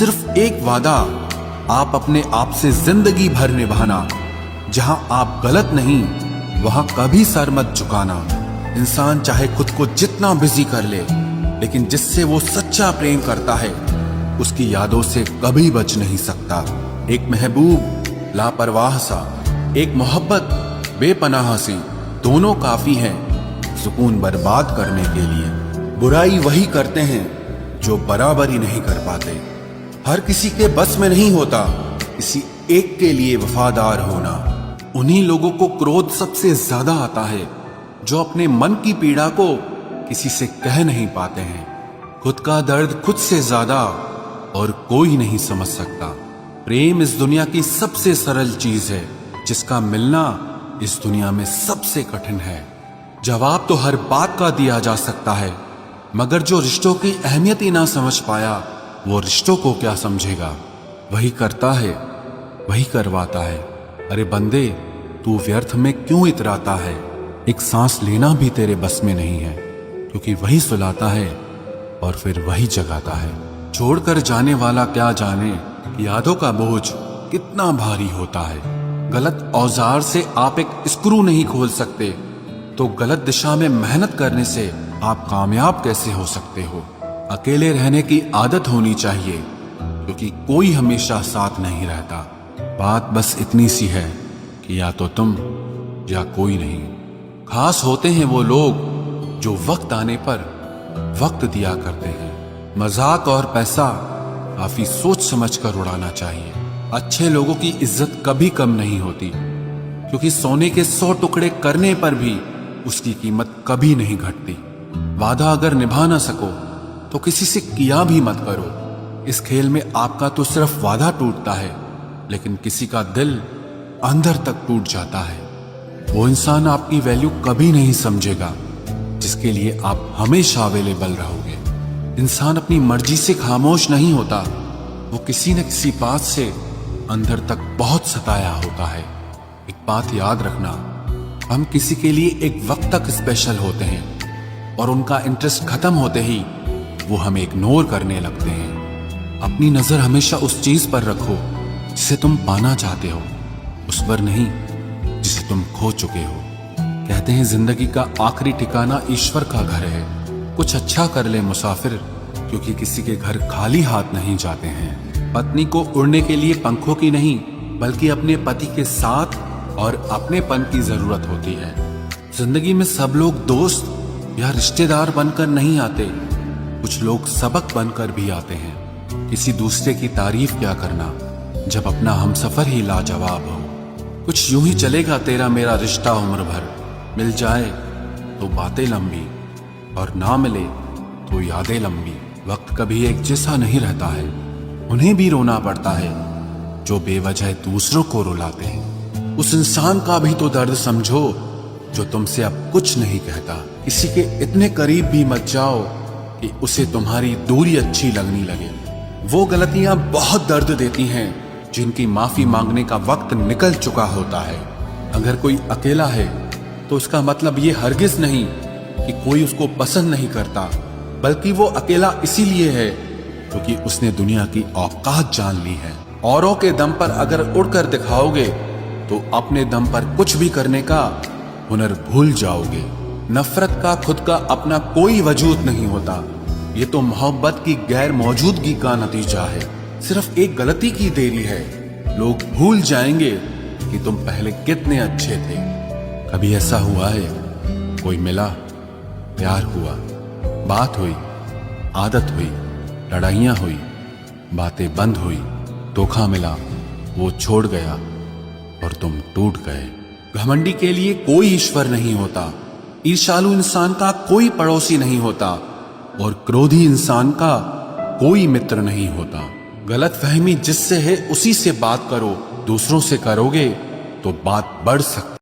सिर्फ एक वादा आप अपने आप से जिंदगी भर निभाना, जहां आप गलत नहीं वहां कभी सर मत झुकाना। इंसान चाहे खुद को जितना बिजी कर ले, लेकिन जिससे वो सच्चा प्रेम करता है उसकी यादों से कभी बच नहीं सकता। एक महबूब लापरवाह सा, एक मोहब्बत बेपनाह सी, दोनों काफी हैं सुकून बर्बाद करने के लिए। बुराई वही करते हैं जो बराबरी नहीं कर पाते। हर किसी के बस में नहीं होता किसी एक के लिए वफादार होना। उन्हीं लोगों को क्रोध सबसे ज्यादा आता है जो अपने मन की पीड़ा को किसी से कह नहीं पाते हैं। खुद का दर्द खुद से ज्यादा और कोई नहीं समझ सकता। प्रेम इस दुनिया की सबसे सरल चीज है जिसका मिलना इस दुनिया में सबसे कठिन है। जवाब तो हर बात का दिया जा सकता है, मगर जो रिश्तों की अहमियत ही ना समझ पाया वो रिश्तों को क्या समझेगा। वही करता है वही करवाता है। अरे बंदे, तू व्यर्थ में क्यों इतराता है। एक सांस लेना भी तेरे बस में नहीं है, क्योंकि वही सुलाता है और फिर वही जगाता है। छोड़कर जाने वाला क्या जाने यादों का बोझ कितना भारी होता है। गलत औजार से आप एक स्क्रू नहीं खोल सकते, तो गलत दिशा में मेहनत करने से आप कामयाब कैसे हो सकते हो। अकेले रहने की आदत होनी चाहिए, क्योंकि कोई हमेशा साथ नहीं रहता। बात बस इतनी सी है कि या तो तुम या कोई नहीं। खास होते हैं वो लोग जो वक्त आने पर वक्त दिया करते हैं। मजाक और पैसा काफी सोच समझ कर उड़ाना चाहिए। अच्छे लोगों की इज्जत कभी कम नहीं होती, क्योंकि सोने के 100 टुकड़े करने पर भी उसकी कीमत कभी नहीं घटती। वादा अगर निभा ना सको तो किसी से किया भी मत करो। इस खेल में आपका तो सिर्फ वादा टूटता है, लेकिन किसी का दिल अंदर तक टूट जाता है। वो इंसान आपकी वैल्यू कभी नहीं समझेगा जिसके लिए आप हमेशा अवेलेबल रहोगे। इंसान अपनी मर्जी से खामोश नहीं होता, वो किसी न किसी बात से अंदर तक बहुत सताया होता है। एक बात याद रखना, हम किसी के लिए एक वक्त तक स्पेशल होते हैं और उनका इंटरेस्ट खत्म होते ही वो हमें इग्नोर करने लगते हैं। अपनी नजर हमेशा उस चीज पर रखो जिसे तुम पाना चाहते हो, उस पर नहीं जिसे तुम खो चुके हो। कहते हैं जिंदगी का आखिरी ठिकाना ईश्वर का घर है। कुछ अच्छा कर ले मुसाफिर, क्योंकि किसी के घर खाली हाथ नहीं जाते हैं। पत्नी को उड़ने के लिए पंखों की नहीं, बल्कि अपने पति के साथ और अपनेपन की जरूरत होती है। जिंदगी में सब लोग दोस्त या रिश्तेदार बनकर नहीं आते, कुछ लोग सबक बनकर भी आते हैं। किसी दूसरे की तारीफ क्या करना जब अपना हमसफर ही लाजवाब हो। कुछ यूं ही चलेगा तेरा मेरा रिश्ता उम्र भर, मिल जाए तो बातें लंबी और ना मिले तो यादें लंबी। वक्त कभी एक जैसा नहीं रहता है, उन्हें भी रोना पड़ता है जो बेवजह दूसरों को रुलाते हैं। उस इंसान का भी तो दर्द समझो जो तुमसे अब कुछ नहीं कहता। किसी के इतने करीब भी मत जाओ कि उसे तुम्हारी दूरी अच्छी लगने लगे। वो गलतियां बहुत दर्द देती हैं जिनकी माफी मांगने का वक्त निकल चुका होता है। अगर कोई अकेला है तो उसका मतलब ये हरगिज नहीं कि कोई उसको पसंद नहीं करता, बल्कि वो अकेला इसीलिए है क्योंकि उसने दुनिया की औकात जान ली है। औरों के दम पर अगर उड़कर दिखाओगे तो अपने दम पर कुछ भी करने का हुनर भूल जाओगे। नफरत का खुद का अपना कोई वजूद नहीं होता, ये तो मोहब्बत की गैर मौजूदगी का नतीजा है। सिर्फ एक गलती की देरी है, लोग भूल जाएंगे कि तुम पहले कितने अच्छे थे। कभी ऐसा हुआ है कोई मिला, प्यार हुआ, बात हुई, आदत हुई, लड़ाइयां हुई, बातें बंद हुई, धोखा मिला, वो छोड़ गया और तुम टूट गए। घमंडी के लिए कोई ईश्वर नहीं होता, ईर्ष्यालु इंसान का कोई पड़ोसी नहीं होता और क्रोधी इंसान का कोई मित्र नहीं होता। गलत फहमी जिससे है उसी से बात करो, दूसरों से करोगे तो बात बढ़ सकती